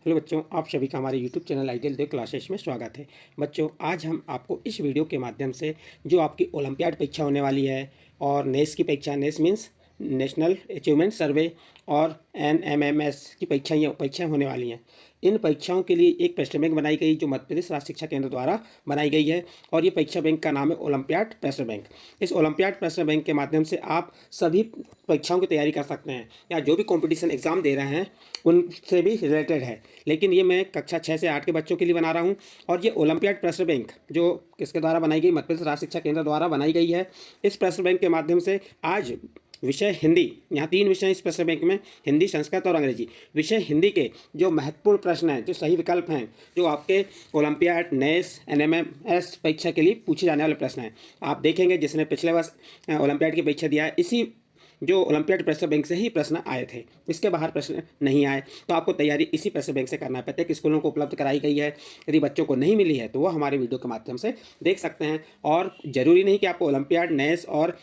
Hello बच्चों, आप सभी का हमारे YouTube channel ideal day classes में स्वागत है। बच्चों, आज हम आपको इस वीडियो के माध्यम से जो आपकी ओलंपियाड परीक्षा होने वाली है और नेस की परीक्षा, नेस मीन्स नेशनल अचीवमेंट सर्वे, और NMMS की परीक्षाएँ होने वाली हैं। इन परीक्षाओं के लिए एक प्रश्न बैंक बनाई गई जो मध्य प्रदेश राज्य शिक्षा केंद्र द्वारा बनाई गई है, और ये परीक्षा बैंक का नाम है ओलंपियाड प्रश्न बैंक। इस ओलंपियाड प्रश्न बैंक के माध्यम से आप सभी परीक्षाओं की तैयारी कर सकते हैं, या जो भी कॉम्पिटिशन एग्जाम दे रहे हैं उनसे भी रिलेटेड है। लेकिन ये मैं कक्षा 6 से 8 के बच्चों के लिए बना रहा हूँ। और ये ओलंपियाड प्रश्न बैंक जो किसके द्वारा बनाई गई, मध्य प्रदेश राज्य शिक्षा केंद्र द्वारा बनाई गई है। इस प्रश्न बैंक के माध्यम से आज विषय हिंदी, यहाँ 3 विषय इस प्रश्न बैंक में, हिंदी, संस्कृत और अंग्रेजी। विषय हिंदी के जो महत्वपूर्ण प्रश्न हैं, जो सही विकल्प हैं, जो आपके ओलंपियाड, नेस, NMMS परीक्षा के लिए पूछे जाने वाले प्रश्न हैं, आप देखेंगे जिसने पिछले वर्ष ओलंपियाड की परीक्षा दिया है, इसी जो ओलंपियाड प्रश्न बैंक से ही प्रश्न आए थे, इसके बाहर प्रश्न नहीं आए। तो आपको तैयारी इसी प्रश्न बैंक से करना है। प्रत्येक स्कूलों को उपलब्ध कराई गई है। यदि बच्चों को नहीं मिली है तो वो हमारे वीडियो के माध्यम से देख सकते हैं। और ज़रूरी नहीं कि आपको ओलंपियाड, नेस और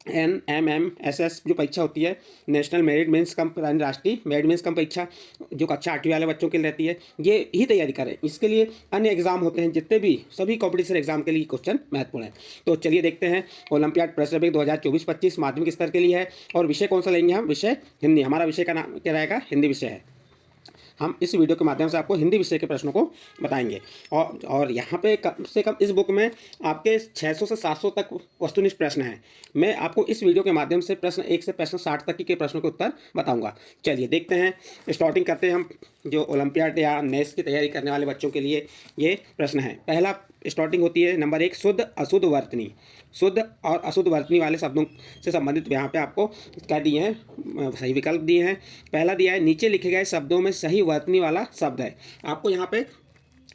NMMS जो परीक्षा होती है, नेशनल मेरिट मेंस कम, राष्ट्रीय मेरिट मेंस कम परीक्षा, जो कक्षा 8वीं वाले बच्चों के लिए रहती है, ये ही तैयारी करें। इसके लिए अन्य एग्जाम होते हैं, जितने भी सभी कॉम्पिटिशन एग्जाम के लिए क्वेश्चन महत्वपूर्ण है। तो चलिए देखते हैं। ओलंपियाड प्रश्न बैंक 2024-25 माध्यमिक स्तर के लिए है, और विषय कौन सा लेंगे हम? विषय हिंदी। हमारा विषय का नाम क्या रहेगा? हिंदी विषय है। हम इस वीडियो के माध्यम से आपको हिंदी विषय के प्रश्नों को बताएंगे। और यहाँ पे कम से कम इस बुक में आपके 600 से 700 तक वस्तुनिष्ठ प्रश्न हैं। मैं आपको इस वीडियो के माध्यम से प्रश्न 1 से प्रश्न 60 तक के प्रश्नों के उत्तर बताऊंगा। चलिए देखते हैं, स्टार्टिंग करते हैं हम। जो ओलंपियाड या नेस की तैयारी करने वाले बच्चों के लिए ये प्रश्न है। पहला स्टार्टिंग होती है नंबर 1, शुद्ध अशुद्ध वर्तनी। शुद्ध और अशुद्ध वर्तनी वाले शब्दों से संबंधित यहाँ पे आपको क्या दिए हैं? सही विकल्प दिए हैं। पहला दिया है, नीचे लिखे गए शब्दों में सही वर्तनी वाला शब्द है। आपको यहाँ पे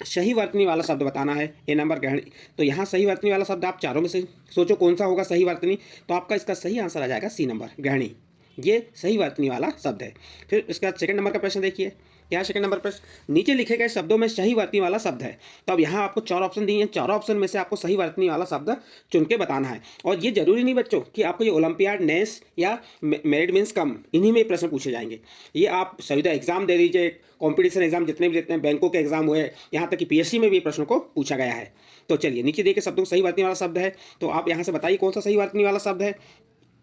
सही वर्तनी वाला शब्द बताना है। ए नंबर गृहिणी। तो यहाँ सही वर्तनी वाला शब्द आप चारों में से सोचो कौन सा होगा सही वर्तनी। तो आपका इसका सही आंसर आ जाएगा सी नंबर, गृहिणी। ये सही वर्तनी वाला शब्द है। फिर इसका सेकंड नंबर का प्रश्न देखिए। क्या सेकंड नंबर प्रश्न? नीचे लिखे गए शब्दों में सही वर्तनी वाला शब्द है। तो अब यहाँ आपको 4 ऑप्शन दिए हैं। 4 ऑप्शन में से आपको सही वर्तनी वाला शब्द चुन के बताना है। और ये जरूरी नहीं बच्चों कि आपको ये ओलंपियाड, नेस या मेरिट मींस कम, इन्हीं में प्रश्न पूछे जाएंगे। ये आप संविदा एग्जाम दे दीजिए, कॉम्पिटिशन एग्जाम जितने भी देते हैं, बैंकों के एग्जाम हुए, यहाँ तक कि PSC में भी प्रश्नों को पूछा गया है। तो चलिए, नीचे दिए गए शब्दों सही वर्तनी वाला शब्द है। तो आप यहाँ से बताइए कौन सा सही वर्तनी वाला शब्द है।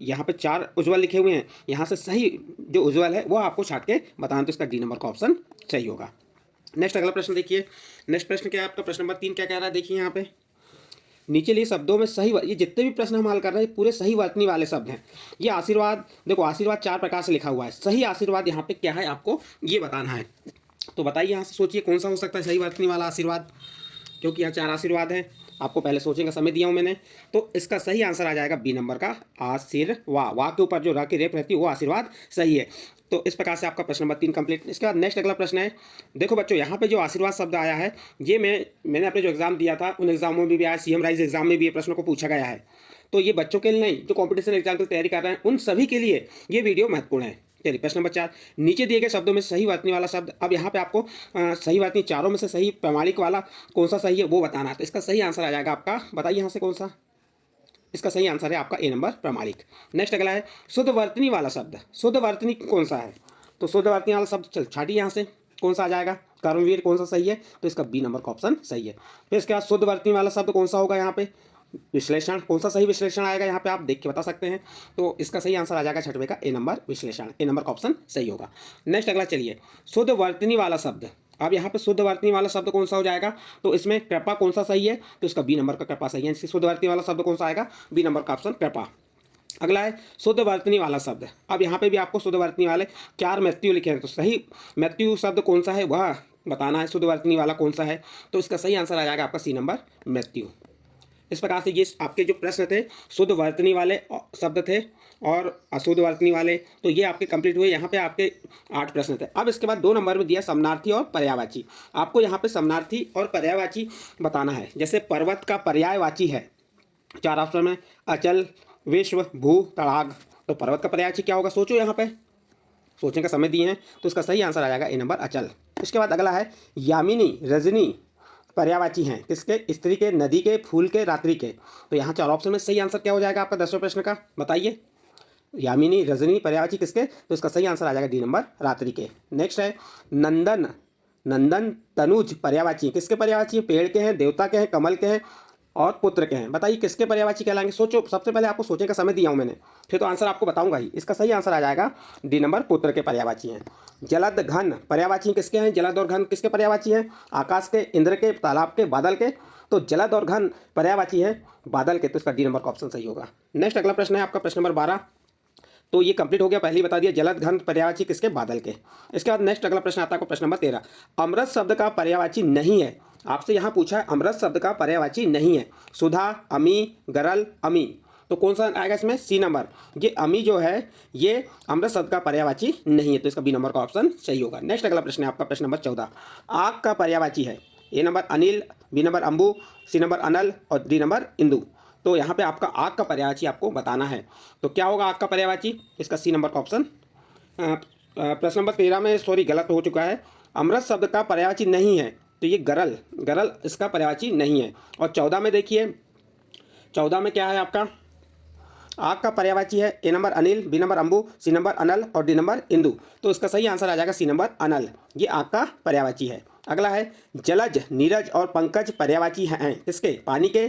यहाँ पे 4 उज्ज्वल लिखे हुए हैं। यहाँ से सही जो उज्ज्वल है वो आपको छाट के बताना। तो इसका डी नंबर का ऑप्शन सही होगा। नेक्स्ट अगला प्रश्न देखिए। नेक्स्ट प्रश्न क्या है आपका? प्रश्न नंबर 3 क्या कह रहा है? देखिए यहाँ पे नीचे लिए शब्दों में सही, ये जितने भी प्रश्न हम हल कर रहे हैं पूरे सही वर्तनी वाले शब्द हैं। ये आशीर्वाद, देखो आशीर्वाद 4 प्रकार से लिखा हुआ है। सही आशीर्वाद यहाँ पे क्या है आपको ये बताना है। तो बताइए, यहाँ से सोचिए कौन सा हो सकता है सही वर्तनी वाला आशीर्वाद, क्योंकि यहाँ 4 आशीर्वाद हैं। आपको पहले सोचने का समय दिया हूँ मैंने। तो इसका सही आंसर आ जाएगा बी नंबर का, आशीर्वाद। वाह के ऊपर जो र की रेप रहती है वो आशीर्वाद सही है। तो इस प्रकार से आपका प्रश्न नंबर 3 कंप्लीट। इसके बाद नेक्स्ट अगला प्रश्न है। देखो बच्चों, यहाँ पे जो आशीर्वाद शब्द आया है, ये मैंने अपने जो एग्जाम दिया था उन एग्जामों में भी आया, CM राइज एग्जाम में भी ये प्रश्नों को पूछा गया है। तो ये बच्चों के लिए नहीं, जो कॉम्पिटिशन एग्जाम की तैयारी कर रहे हैं उन सभी के लिए ये वीडियो महत्वपूर्ण है। चलिए, प्रश्न नंबर 4, नीचे दिए गए शब्दों में सही वर्तनी वाला शब्द। अब यहाँ पे आपको सही वर्तनी चारों में से सही प्रामाणिक वाला कौन सा सही है वो बताना है। तो इसका सही आंसर आ जाएगा आपका, बताइए यहाँ से कौन सा। इसका सही आंसर है आपका ए नंबर, प्रामाणिक। नेक्स्ट अगला है शुद्ध वर्तनी वाला शब्द। शुद्ध वर्तनी कौन सा है? तो शुद्ध वर्तनी वाला शब्द चल छाटिए यहाँ से, कौन सा आ जाएगा? कर्मवीर कौन सा सही है? तो इसका बी नंबर का ऑप्शन सही है। फिर इसके बाद शुद्ध वर्तनी वाला शब्द कौन सा होगा यहाँ पे? विश्लेषण। कौन सा सही विश्लेषण आएगा यहाँ पे आप देख के बता सकते हैं। तो इसका सही आंसर आ जाएगा छठवें का ए नंबर, विश्लेषण। ए नंबर का ऑप्शन सही होगा। नेक्स्ट अगला चलिए, शुद्ध वर्तनी वाला शब्द। अब यहाँ पे शुद्ध वर्तनी वाला शब्द कौन सा हो जाएगा? तो इसमें कृपा कौन सा सही है? तो इसका बी नंबर का कृपा सही है। इससे शुद्ध वर्तनी वाला शब्द कौन सा आएगा? बी नंबर का ऑप्शन कृपा। अगला है शुद्ध वर्तनी वाला शब्द। अब यहाँ पे भी आपको शुद्ध वर्तनी वाले 4 मृत्यु लिखे हैं। तो सही मृत्यु शब्द कौन सा है वह बताना है। शुद्ध वर्तनी वाला कौन सा है? तो इसका सही आंसर आ जाएगा आपका सी नंबर, मृत्यु। इस प्रकार से ये आपके जो प्रश्न थे, शुद्ध वर्तनी वाले शब्द थे और अशुद्ध वर्तनी वाले, तो ये आपके कंप्लीट हुए। यहाँ पे आपके 8 प्रश्न थे। अब इसके बाद 2 नंबर में दिया समानार्थी और पर्यायवाची। आपको यहाँ पे समानार्थी और पर्यायवाची बताना है। जैसे पर्वत का पर्यायवाची है 4 ऑप्शन में, अचल, विश्व, भू, तड़ाग। तो पर्वत का पर्यायवाची क्या होगा? सोचो, यहाँ पे सोचने का समय दिए हैं। तो इसका सही आंसर आ जाएगा ए नंबर, अचल। इसके बाद अगला है यामिनी, रजनी पर्यायवाची हैं किसके? स्त्री के, नदी के, फूल के, रात्रि के। तो यहाँ 4 ऑप्शन में सही आंसर क्या हो जाएगा आपका 10वें प्रश्न का? बताइए। यामिनी, रजनी पर्यायवाची किसके? तो इसका सही आंसर आ जाएगा डी नंबर, रात्रि के। नेक्स्ट है नंदन, नंदन, तनुज पर्यायवाची हैं। किसके पर्यायवाची हैं? पेड़ के हैं, देवता के हैं, कमल के हैं और पुत्र के हैं। बताइए किसके पर्यायवाची कहलाएंगे? सोचो, सबसे पहले आपको सोचने का समय दिया हूं मैंने, फिर तो आंसर आपको बताऊंगा ही। इसका सही आंसर आ जाएगा डी नंबर, पुत्र के पर्यायवाची हैं। जलद, घन पर्यायवाची किसके हैं? जलद और घन किसके पर्यायवाची हैं? आकाश के, इंद्र के, तालाब के, बादल के। तो जलद और घन पर्यायवाची है बादल के, तो इसका डी नंबर का ऑप्शन सही होगा। नेक्स्ट अगला प्रश्न है आपका प्रश्न नंबर 12। तो ये कंप्लीट हो गया, पहले ही बता दिया जलद घन पर्यायवाची किसके? बादल के। इसके बाद नेक्स्ट अगला प्रश्न आता है प्रश्न नंबर 13। अमृत शब्द का पर्यायवाची नहीं है। आपसे यहाँ पूछा है अमृत शब्द का पर्यायवाची नहीं है। सुधा, अमी, गरल, अमी। तो कौन सा आएगा इसमें? C number. ये अमी जो है ये अमृत शब्द का पर्यायवाची नहीं है, तो इसका बी नंबर का ऑप्शन सही होगा। नेक्स्ट अगला प्रश्न है आपका प्रश्न नंबर 14। आग का पर्यायवाची है। A number Anil, B number अंबु, सी नंबर अनल और डी नंबर इंदु। तो यहाँ पे आपका आग का पर्यायवाची आपको बताना है। तो क्या होगा आग का पर्यायवाची? इसका सी नंबर का ऑप्शन। प्रश्न नंबर 13 में सॉरी गलत हो चुका है। अमृत शब्द का पर्यायवाची नहीं है, तो ये गरल, गरल इसका पर्यायवाची नहीं है। और 14 में देखिए, 14 में क्या है आपका? आग का पर्यायवाची है A number Anil, B number अंबु, सी नंबर अनल और डी नंबर इंदु। तो इसका सही आंसर आ जाएगा सी नंबर अनल, ये आग का पर्यायवाची है। अगला है जलज, नीरज और पंकज पर्यायवाची हैं किसके? पानी के,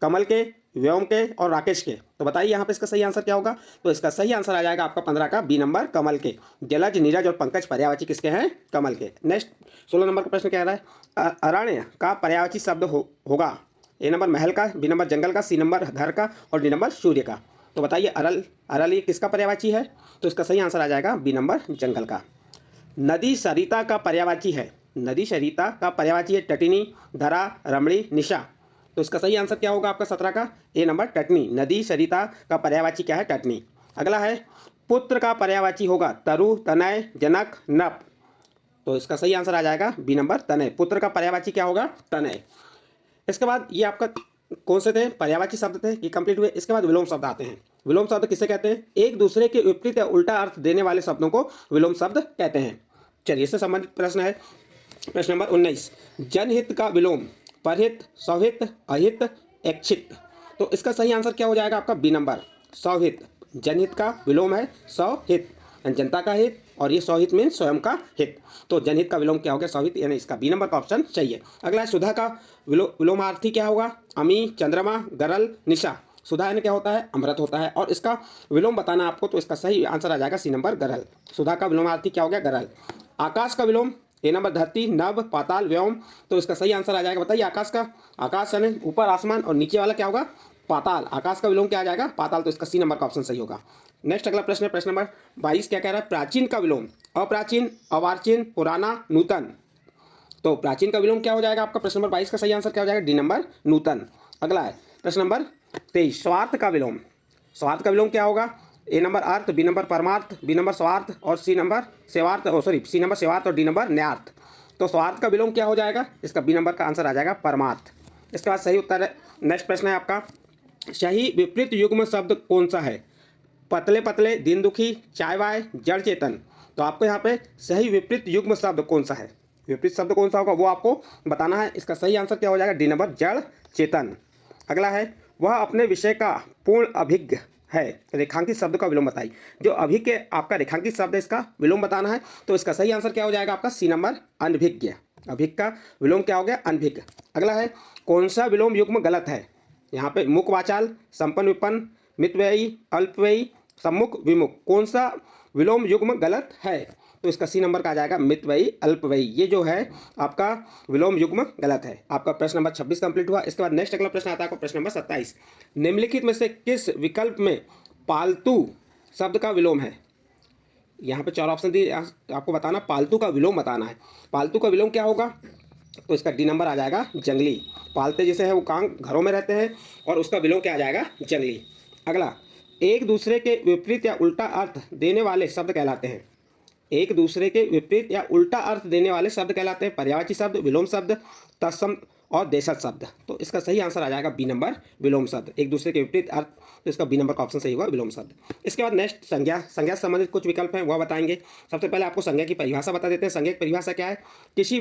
कमल के, व्योम के और राकेश के। तो बताइए यहाँ पे इसका सही आंसर क्या होगा? तो इसका सही आंसर आ जाएगा आपका 15 का बी नंबर, कमल के। जलज, नीरज और पंकज पर्यायवाची किसके हैं? कमल के। नेक्स्ट 16 नंबर का प्रश्न क्या रहा है? अरण्य का पर्यायवाची शब्द होगा ए नंबर महल का, बी नंबर जंगल का, सी नंबर घर का और डी नंबर सूर्य का। तो बताइए अरल, अरल ये किसका पर्यायवाची है? तो इसका सही आंसर आ जाएगा बी नंबर, जंगल का। नदी सरिता का पर्यायवाची है। नदी सरिता का पर्यायवाची है टटिनी, धरा, रमणी, निशा। तो इसका सही आंसर क्या होगा आपका 17 का? ए नंबर टटनी। नदी सरिता का पर्यायवाची क्या है? टटनी। अगला है पुत्र का पर्यायवाची होगा तरु, तनय, जनक, नप। तो इसका सही आंसर आ जाएगा बी नंबर, तनय। पुत्र का पर्यायवाची क्या होगा? तनय। इसके बाद ये आपका कौन से थे? पर्यायवाची शब्द थे, ये कंप्लीट हुए। इसके बाद विलोम शब्द आते हैं। विलोम शब्द किसे कहते हैं? एक दूसरे के विपरीत या उल्टा अर्थ देने वाले शब्दों को विलोम शब्द कहते हैं। चलिए इससे संबंधित प्रश्न है प्रश्न नंबर 19। जनहित का विलोम परहित, स्वहित, अहित, ऐच्छिक। तो इसका सही आंसर क्या हो जाएगा आपका? बी नंबर, स्वहित। जनहित का विलोम है स्वहित, जनता का हित, और ये स्वहित में स्वयं का हित। तो जनहित का विलोम क्या हो गया? स्वहित, यानी इसका बी नंबर का ऑप्शन सही है। अगला है सुधा का विलोमार्थी क्या होगा? अमी, चंद्रमा, गरल, निशा। सुधा यानी क्या होता है? अमृत होता है, और इसका विलोम बताना आपको, तो इसका सही आंसर आ जाएगा सी नंबर, गरल। सुधा का विलोमार्थी क्या हो गया? गरल। आकाश का विलोम ए नंबर धरती, नभ, पाताल, व्योम। तो इसका सही आंसर आ जाएगा, बताइए आकाश का। आकाश यानी ऊपर आसमान, और नीचे वाला क्या होगा? पाताल। आकाश का विलोम क्या आ जाएगा? पाताल। तो इसका सी नंबर का ऑप्शन सही होगा। नेक्स्ट अगला प्रश्न है प्रश्न नंबर 22। क्या कह रहा है? प्राचीन का विलोम अप्राचीन, अर्वाचीन, पुराना, नूतन। तो प्राचीन का विलोम क्या हो जाएगा आपका? प्रश्न नंबर 22 का सही आंसर क्या हो जाएगा? डी नंबर, नूतन। अगला है प्रश्न नंबर 23। स्वार्थ का विलोम। स्वार्थ का विलोम क्या होगा? ए नंबर अर्थ, बी नंबर परमार्थ, बी नंबर स्वार्थ और सी नंबर सेवार्थ, सी नंबर सेवार्थ और डी नंबर न्यार्थ। तो स्वार्थ का विलोम क्या हो जाएगा? इसका बी नंबर का आंसर आ जाएगा परमार्थ। इसके बाद सही उत्तर है। नेक्स्ट प्रश्न है आपका, सही विपरीत युग्म शब्द कौन सा है? पतले पतले, दिन दुखी, चाय वाय, जड़ चेतन। तो आपको यहाँ पे सही विपरीत युग्म शब्द कौन सा है? विपरीत शब्द कौन सा होगा वो आपको बताना है। इसका सही आंसर क्या हो जाएगा? डी नंबर, जड़ चेतन। अगला है वह अपने विषय का पूर्ण अभिज्ञ है। रेखांकित शब्द का विलोम बताइए। जो अभिज्ञ आपका रेखांकित शब्द है, इसका विलोम बताना है। तो इसका सही आंसर क्या हो जाएगा आपका? सी नंबर, अनभिज्ञ। अभिज्ञ का विलोम क्या हो गया? अनभिज्ञ। अगला है कौन सा विलोम युग्म गलत है? यहाँ पे मुख वाचाल, संपन्न विपन्न, मितव्ययी, अल्पव्ययी, सम्मुख विमुख। कौन सा विलोम युग्म गलत है? तो इसका सी नंबर का आ जाएगा मितव्ययी, अल्पव्ययी। ये जो है आपका विलोम युग्म गलत है। आपका प्रश्न नंबर 26 कंप्लीट हुआ। इसके बाद नेक्स्ट अगला प्रश्न आता है प्रश्न नंबर 27। निम्नलिखित में से किस विकल्प में पालतू शब्द का विलोम है? यहाँ पे 4 ऑप्शन दिए, आपको बताना पालतू का विलोम बताना है। पालतू का विलोम क्या होगा? तो इसका डी नंबर आ जाएगा जंगली। पालते जैसे है वो कांग घरों में रहते हैं, और उसका विलोम क्या आ जाएगा? जंगली। अगला, एक दूसरे के विपरीत या उल्टा अर्थ देने वाले शब्द कहलाते हैं। एक दूसरे के विपरीत या उल्टा अर्थ देने वाले शब्द कहलाते हैं पर्यायवाची शब्द, विलोम शब्द, तत्सम और देशज शब्द। तो इसका सही आंसर आ जाएगा बी नंबर, विलोम शब्द। एक दूसरे के विपरीत अर्थ, तो इसका बी नंबर का ऑप्शन सही होगा, विलोम शब्द। इसके बाद नेक्स्ट संज्ञा। संज्ञा से संबंधित कुछ विकल्प हैं वह बताएंगे। सबसे पहले आपको संज्ञा की परिभाषा बता देते हैं। संज्ञा की परिभाषा क्या है? किसी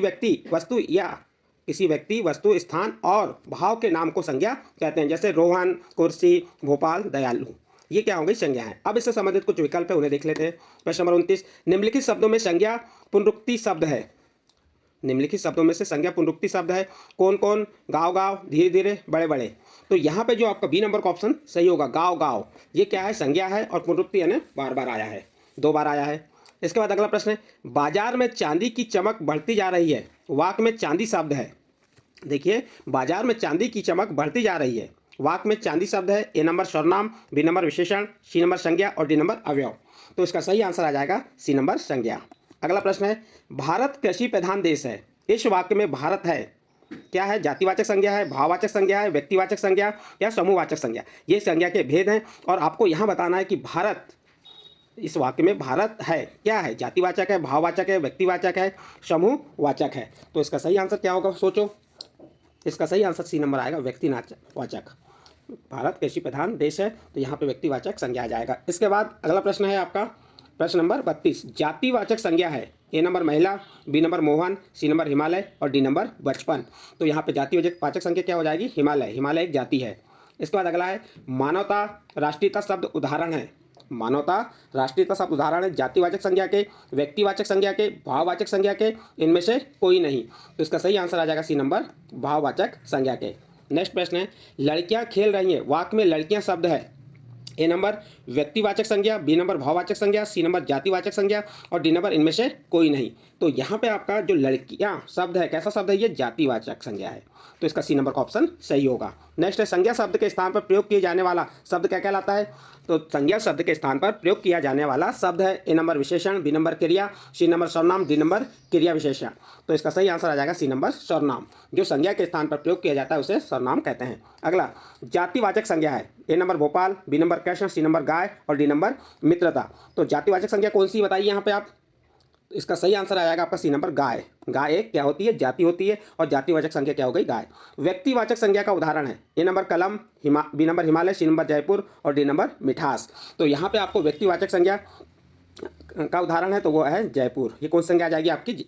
व्यक्ति, वस्तु, स्थान और भाव के नाम को संज्ञा कहते हैं। जैसे रोहन, कुर्सी, भोपाल, दयालु। ये क्या होंगी? संज्ञा है। अब इससे संबंधित कुछ विकल्प है, उन्हें देख लेते हैं। प्रश्न नंबर 29। निम्नलिखित शब्दों में संज्ञा पुनरुक्ति शब्द है। निम्नलिखित शब्दों में से संज्ञा पुनरुक्ति शब्द है कौन कौन? गाँव गाँव, धीरे धीरे, बड़े बड़े। तो यहाँ पे जो आपका बी नंबर का ऑप्शन सही होगा, गाँव गाँव। ये क्या है? संज्ञा है और पुनरुक्ति यानी बार बार आया है, 2 बार आया है। इसके बाद अगला प्रश्न है, बाजार में चांदी की चमक बढ़ती जा रही है, वाक्य में चांदी शब्द है। देखिए, बाजार में चांदी की चमक बढ़ती जा रही है, वाक्य में चांदी शब्द है। ए नंबर सर्वनाम, बी नंबर विशेषण, सी नंबर संज्ञा और डी नंबर अवयव। तो इसका सही आंसर आ जाएगा सी नंबर संज्ञा। अगला प्रश्न है, भारत कृषि प्रधान देश है, इस वाक्य में भारत है क्या है? जातिवाचक संज्ञा है, भाववाचक संज्ञा है, व्यक्तिवाचक संज्ञा या समूहवाचक संज्ञा। ये संज्ञा के भेद हैं और आपको यहाँ बताना है कि भारत, इस वाक्य में भारत है क्या है? जातिवाचक है, भाववाचक है, व्यक्तिवाचक है, समूहवाचक है। तो इसका सही आंसर क्या होगा? सोचो। इसका सही आंसर सी नंबर आएगा, व्यक्तिवाचक। भारत कृषि प्रधान देश है तो यहाँ पे व्यक्तिवाचक संज्ञा आ जाएगा। इसके बाद अगला प्रश्न है आपका प्रश्न नंबर 32, जातिवाचक संज्ञा है। ए नंबर महिला, B number Mohan, C number Himalaya और डी नंबर बचपन। तो यहाँ पे जातिवाचक संज्ञा क्या हो जाएगी? हिमालय। हिमालय एक जाति है। इसके बाद अगला है, मानवता राष्ट्रीयता शब्द उदाहरण है। मानवता राष्ट्रीयता शब्द उदाहरण है जातिवाचक संज्ञा के, व्यक्तिवाचक संज्ञा के, भाववाचक संज्ञा के, इनमें से कोई नहीं। तो इसका सही आंसर आ जाएगा सी नंबर, भाववाचक संज्ञा के। नेक्स्ट प्रश्न है, लड़कियां खेल रही हैं, वाक्य में लड़कियां शब्द है। ए नंबर व्यक्तिवाचक संज्ञा, बी नंबर भाववाचक संज्ञा, सी नंबर जातिवाचक संज्ञा और डी नंबर इनमें से कोई नहीं। तो यहाँ पे आपका जो लड़कियां शब्द है, कैसा शब्द है? ये जातिवाचक संज्ञा है। तो इसका सी नंबर का ऑप्शन सही होगा। नेक्स्ट है, संज्ञा शब्द के स्थान पर प्रयोग किए जाने वाला शब्द क्या कहलाता है? तो संज्ञा शब्द के स्थान पर प्रयोग किया जाने वाला शब्द है। ए नंबर विशेषण, बी नंबर क्रिया, सी नंबर सर्वनाम, डी नंबर क्रिया विशेषण। तो इसका सही आंसर आ जाएगा सी नंबर सर्वनाम। जो संज्ञा के स्थान पर प्रयोग किया जाता है उसे सर्वनाम कहते हैं। अगला जातिवाचक संज्ञा है। A number Bhopal, B number Krishna, C number गाय और डी नंबर मित्रता। तो जातिवाचक संज्ञा कौन सी बताइए यहाँ पे आप? इसका सही आंसर आ जाएगा आपका सी नंबर गाय। गाय एक क्या होती है? जाति होती है और जातिवाचक संज्ञा क्या हो गई? गाय। व्यक्तिवाचक संज्ञा का उदाहरण है। ए नंबर कलम, B number Himalaya, C number Jaipur और डी नंबर मिठास। तो यहाँ पे आपको व्यक्तिवाचक संज्ञा का उदाहरण है तो वो है जयपुर। ये कौन संज्ञा आ जाएगी? आपकी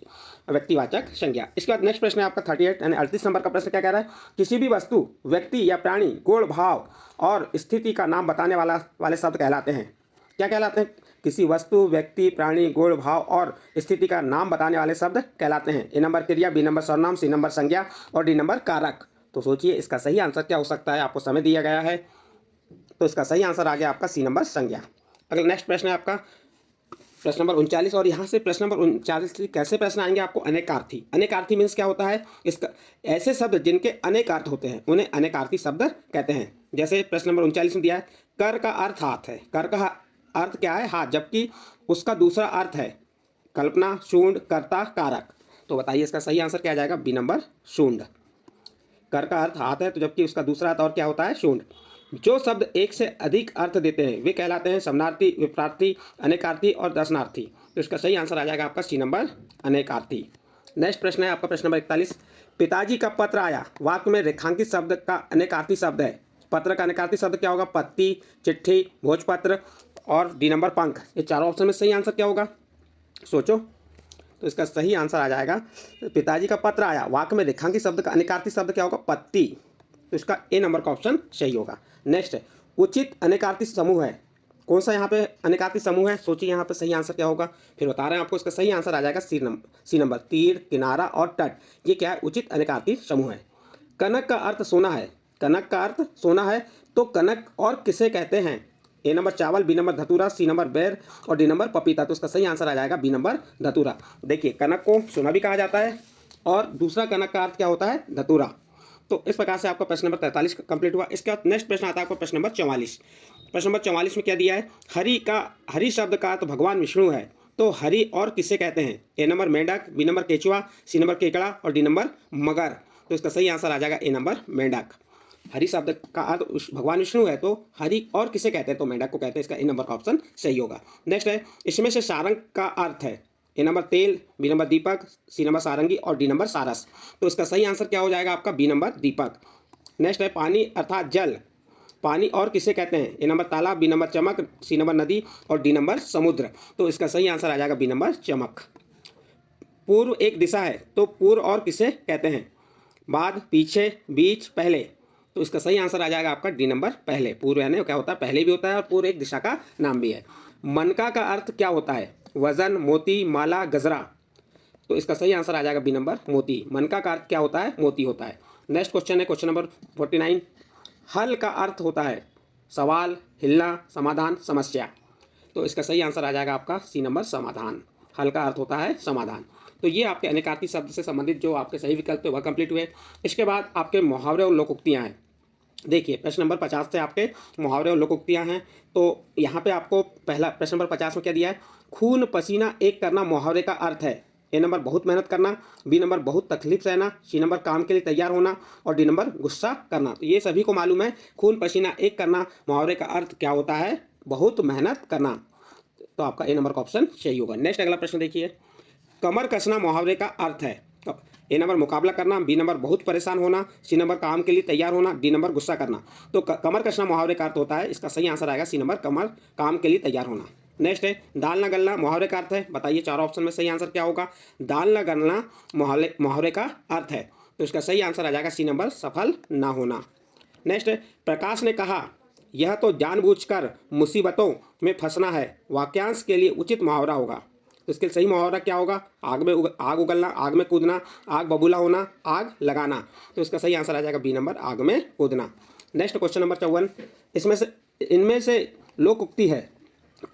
व्यक्तिवाचक संज्ञा। इसके बाद नेक्स्ट प्रश्न है आपका 38 यानी 38 नंबर का प्रश्न क्या कह रहा है? किसी भी वस्तु, व्यक्ति या प्राणी, गुण, भाव और स्थिति का नाम बताने वाले शब्द कहलाते हैं। क्या कहलाते हैं? किसी वस्तु, व्यक्ति, प्राणी, गुण, भाव और स्थिति का नाम बताने वाले शब्द कहलाते हैं। ए नंबर क्रिया, बी नंबर सर्वनाम, सी नंबर संज्ञा और डी नंबर कारक। तो सोचिए इसका सही आंसर क्या हो सकता है? आपको समय दिया गया है तो इसका सही आंसर आ गया आपका सी नंबर संज्ञा। अगला नेक्स्ट प्रश्न है आपका प्रश्न नंबर 39 और यहाँ से प्रश्न नंबर 39 कैसे प्रश्न आएंगे आपको? अनेकार्थी। अनेकार्थी मीन्स क्या होता है? इसका ऐसे शब्द जिनके अनेक अर्थ होते हैं उन्हें अनेकार्थी शब्द कहते हैं। जैसे प्रश्न नंबर 39 में दिया है, कर का अर्थ हाथ है। कर का अर्थ क्या है? हाथ, जबकि उसका दूसरा अर्थ है कल्पना, शून्य, कर्ता, कारक। तो बताइए इसका सही आंसर क्या आ जाएगा? बी नंबर शून्य। कर का अर्थ हाथ है तो जबकि उसका दूसरा अर्थ और क्या होता है? शून्य। जो शब्द एक से अधिक अर्थ देते हैं वे कहलाते हैं समानार्थी, विपरीतार्थी, अनेकार्थी और दर्शनार्थी। तो इसका सही आंसर आ जाएगा आपका सी नंबर अनेकार्थी। नेक्स्ट प्रश्न है आपका प्रश्न नंबर 41, पिताजी का पत्र आया, वाक्य में रेखांकित शब्द का अनेकार्थी शब्द है। पत्र का अनेकार्थी शब्द क्या होगा? पत्ती, चिट्ठी, भोजपत्र और डी नंबर पंख। ये चारों ऑप्शन में सही आंसर क्या होगा? सोचो। तो इसका सही आंसर आ जाएगा पिताजी का पत्र आया, वाक्य में रेखांकित शब्द का अनेकार्थी शब्द क्या होगा? पत्ती। तो इसका ए नंबर का ऑप्शन सही होगा। नेक्स्ट है, उचित अनेकार्थी समूह है। कौन सा यहाँ पे अनेकार्थी समूह है? सोचिए यहाँ पे सही आंसर क्या होगा? फिर बता रहे हैं आपको। इसका सही आंसर आ जाएगा सी नंबर तीर, किनारा और तट। ये क्या है? उचित अनेकार्थी समूह है। कनक का अर्थ सोना है। कनक का अर्थ सोना है तो कनक और किसे कहते हैं? ए नंबर चावल, बी नंबर धतूरा, सी नंबर बेर और डी नंबर पपीता। तो इसका सही आंसर आ जाएगा बी नंबर धतूरा। देखिए, कनक को सोना भी कहा जाता है और दूसरा कनक का अर्थ क्या होता है? धतूरा। तो इस प्रकार से आपका प्रश्न नंबर 43 कंप्लीट हुआ। इसके बाद नेक्स्ट प्रश्न आता है आपको प्रश्न नंबर 44। प्रश्न नंबर 44 में क्या दिया है? हरि शब्द का अर्थ भगवान विष्णु है तो हरि और किसे कहते हैं? ए नंबर मेंढक, बी नंबर केचुआ, सी नंबर केकड़ा और डी नंबर मगर। तो इसका सही आंसर आ जाएगा ए नंबर मेंढक। हरि शब्द का अर्थ भगवान विष्णु है तो हरि और किसे कहते हैं? तो मेंढक को कहते हैं। इसका ए नंबर का ऑप्शन सही होगा। नेक्स्ट है, इसमें से सारंग का अर्थ है। ए नंबर तेल, बी नंबर दीपक, सी नंबर सारंगी और डी नंबर सारस। तो इसका सही आंसर क्या हो जाएगा आपका? बी नंबर दीपक। नेक्स्ट है, पानी अर्थात जल, पानी और किसे कहते हैं? ए नंबर तालाब, बी नंबर चमक, सी नंबर नदी और डी नंबर समुद्र। तो इसका सही आंसर आ जाएगा बी नंबर चमक। पूर्व एक दिशा है तो पूर्व और किसे कहते हैं? बाद, पीछे, बीच, पहले। तो इसका सही आंसर आ जाएगा आपका डी नंबर पहले। पूर्व यानी क्या होता है? पहले भी होता है और पूर्व एक दिशा का नाम भी है। मनका का अर्थ क्या होता है? वजन, मोती, माला, गजरा। तो इसका सही आंसर आ जाएगा बी नंबर मोती। मन का अर्थ क्या होता है? मोती होता है। नेक्स्ट क्वेश्चन है क्वेश्चन नंबर 49। हल का अर्थ होता है सवाल, हिलना, समाधान, समस्या। तो इसका सही आंसर आ जाएगा आपका सी नंबर समाधान। हल का अर्थ होता है समाधान। तो ये आपके अनेकार्थी शब्द से संबंधित जो आपके सही विकल्प थे वह कंप्लीट हुए। इसके बाद आपके मुहावरे और लोकोक्तियाँ हैं। देखिए प्रश्न नंबर 50 से आपके मुहावरे और लोकोक्तियाँ हैं। तो यहाँ पे आपको पहला प्रश्न नंबर 50 में क्या दिया है? खून पसीना एक करना मुहावरे का अर्थ है। ए नंबर बहुत मेहनत करना, बी नंबर बहुत तकलीफ सहना, सी नंबर काम के लिए तैयार होना और डी नंबर गुस्सा करना। तो ये सभी को मालूम है खून पसीना एक करना मुहावरे का अर्थ क्या होता है? बहुत मेहनत करना। तो आपका ए नंबर का ऑप्शन सही होगा। नेक्स्ट अगला प्रश्न देखिए, कमर कसना मुहावरे का अर्थ है। ए नंबर मुकाबला करना, बी नंबर बहुत परेशान होना, सी नंबर काम के लिए तैयार होना, डी नंबर गुस्सा करना। तो कमर कसना मुहावरे का अर्थ होता है, इसका सही आंसर आएगा सी नंबर कमर काम के लिए तैयार होना। नेक्स्ट है दाल न गलना मुहावरे का अर्थ है। बताइए चारों ऑप्शन में सही आंसर क्या होगा? दाल न गलना मुहावरे का अर्थ है, तो इसका सही आंसर आ जाएगा सी नंबर सफल ना होना। नेक्स्ट है प्रकाश ने कहा यह तो जानबूझकर मुसीबतों में फंसना है, वाक्यांश के लिए उचित मुहावरा होगा। तो इसके सही मुहावरा क्या होगा? आग उगलना, आग में कूदना, आग बबूला होना, आग लगाना। तो इसका सही आंसर आ जाएगा बी नंबर आग में कूदना। Next question number 54। इनमें से लोकोक्ति है।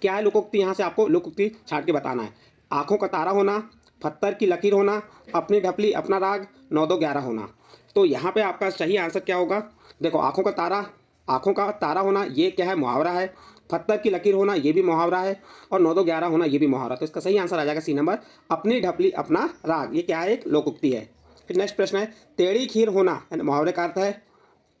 क्या है लोकोक्ति? यहाँ से आपको लोकोक्ति छाट के बताना है। आँखों का तारा होना, पत्थर की लकीर होना, अपनी ढपली अपना राग, 9-2-11 होना। तो यहाँ पे आपका सही आंसर क्या होगा? देखो आँखों का तारा होना ये क्या है? मुहावरा है। पत्थर की लकीर होना ये भी मुहावरा है और 9-2-11 होना ये भी मुहावरा। तो इसका सही आंसर आ जाएगा सी नंबर अपनी ढपली अपना राग। ये क्या है? एक लोकोक्ति है। फिर नेक्स्ट प्रश्न है टेढ़ी खीर होना मुहावरे का अर्थ है।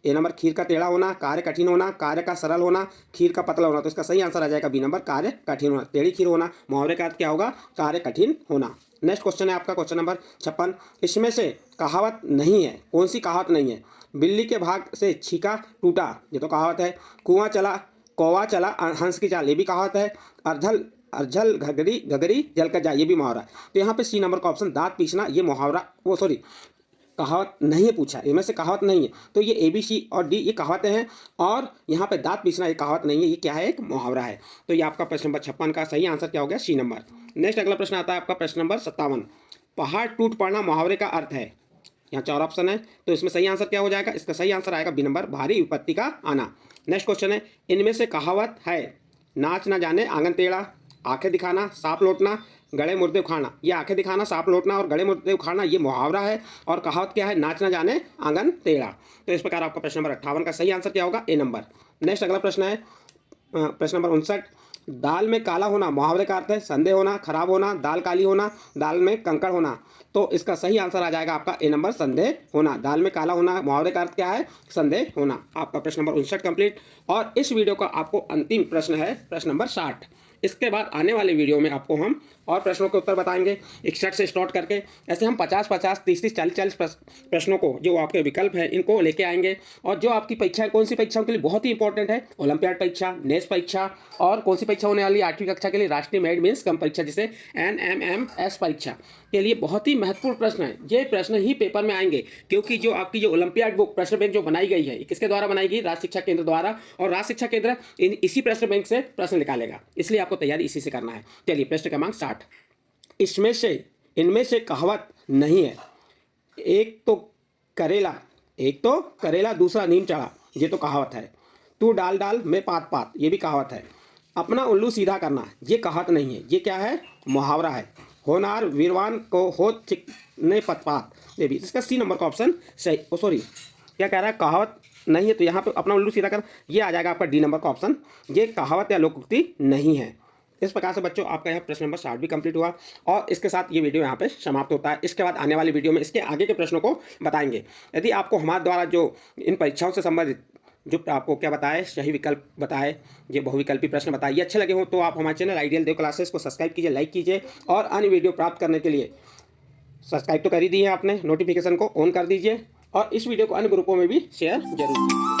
ए नंबर खीर का टेढ़ा होना, कार्य कठिन होना, कार्य का सरल होना, खीर का पतला होना। तो इसका सही आंसर आ जाएगा बी नंबर कार्य कठिन होना। टेढ़ी खीर होना मुहावरे का अर्थ क्या होगा? कार्य कठिन होना। नेक्स्ट क्वेश्चन है आपका क्वेश्चन नंबर 56। इसमें से कहावत नहीं है। कौन सी कहावत नहीं है? बिल्ली के भाग से छीका टूटा, ये तो कहावत है। कुआं चला कौवा चला हंस की चाल, ये भी कहावत है। अर्झल घगरी जल कर जाए, ये भी मुहावरा है। तो यहाँ पे सी नंबर का ऑप्शन दांत पीसना ये मुहावरा कहावत नहीं है पूछा, इनमें से कहावत नहीं है। तो ये ए बी सी और डी ये कहावतें हैं और यहाँ पे दांत पीसना ये कहावत नहीं है, ये क्या है? एक मुहावरा है। तो ये आपका प्रश्न नंबर 56 का सही आंसर क्या हो गया? सी नंबर। नेक्स्ट अगला प्रश्न आता है आपका प्रश्न नंबर 57। पहाड़ टूट पड़ना मुहावरे का अर्थ है। यहाँ 4 ऑप्शन है, तो इसमें सही आंसर क्या हो जाएगा? इसका सही आंसर आएगा बी नंबर भारी विपत्ति का आना। नेक्स्ट क्वेश्चन है इनमें से कहावत है नाच ना जाने आंगन टेढ़ा, आंखें दिखाना, सांप लौटना, गड़े मुर्दे उखाड़ना। ये आंखें दिखाना, सांप लौटना और गड़े मुर्दे उखाड़ना ये मुहावरा है और कहावत क्या है? नाच ना जाने आंगन टेढ़ा। तो इस प्रकार आपका प्रश्न नंबर 58 का सही आंसर क्या होगा? ए नंबर। नेक्स्ट अगला प्रश्न है प्रश्न नंबर 59। दाल में काला होना मुहावरे का अर्थ है संदेह होना, खराब होना, दाल काली होना, दाल में कंकड़ होना। तो इसका सही आंसर आ जाएगा आपका ए नंबर संदेह होना। दाल में काला होना मुहावरे का अर्थ क्या है? संदेह होना। आपका प्रश्न नंबर 59 कंप्लीट। और इस वीडियो का आपको अंतिम प्रश्न है प्रश्न नंबर 60। इसके बाद आने वाले वीडियो में आपको हम और प्रश्नों के उत्तर बताएंगे 61 से स्टार्ट करके। ऐसे हम 50-50, 30-30, 40-40 प्रश्नों को जो आपके विकल्प हैं इनको लेके आएंगे। और जो आपकी परीक्षा है कौन सी परीक्षाओं के लिए बहुत ही इंपॉर्टेंट है? ओलंपियाड परीक्षा, नेस परीक्षा और कौन सी परीक्षा होने वाली 8वीं कक्षा के लिए? राष्ट्रीय मेरिट मीन्स कम परीक्षा जिसे NMMS परीक्षा के लिए बहुत ही महत्वपूर्ण प्रश्न है। ये प्रश्न ही पेपर में आएंगे क्योंकि जो आपकी जो ओलंपियाड बुक प्रश्न बैंक जो बनाई गई है किसके द्वारा बनाई गई? राज्य शिक्षा केंद्र द्वारा। और राज्य शिक्षा केंद्र इसी प्रश्न बैंक से प्रश्न निकालेगा, इसलिए आपको तैयारी इसी से करना है। चलिए प्रश्न क्रमांक 60। इनमें से कहावत नहीं है। एक तो करेला दूसरा नीम चढ़ा, ये तो कहावत है। तू डाल डाल मैं पात पात, ये भी कहावत है। अपना उल्लू सीधा करना ये कहावत नहीं है, ये क्या है? मुहावरा है। होनार वीरवान को होत चिकने पतपात, ये भी। इसका सी नंबर का ऑप्शन सही। क्या कह रहा है? कहावत नहीं है, तो यहाँ पे अपना उल्लू सीधा कर ये आ जाएगा आपका डी नंबर का ऑप्शन। ये कहावत या लोकोक्ति नहीं है। इस प्रकार से बच्चों आपका यह प्रश्न नंबर 60 भी कंप्लीट हुआ और इसके साथ ये वीडियो यहाँ पे समाप्त होता है। इसके बाद आने वाली वीडियो में इसके आगे के प्रश्नों को बताएंगे। यदि आपको हमारे द्वारा जो इन परीक्षाओं से संबंधित जो आपको क्या बताए, सही विकल्प बताए, ये बहुविकल्पी प्रश्न बताए, ये अच्छे लगे हो तो आप हमारे चैनल आइडियल देव क्लासेस को सब्सक्राइब कीजिए, लाइक कीजिए और अन्य वीडियो प्राप्त करने के लिए सब्सक्राइब तो कर ही दिए आपने, नोटिफिकेशन को ऑन कर दीजिए और इस वीडियो को अन्य ग्रुपों में भी शेयर जरूर कीजिए।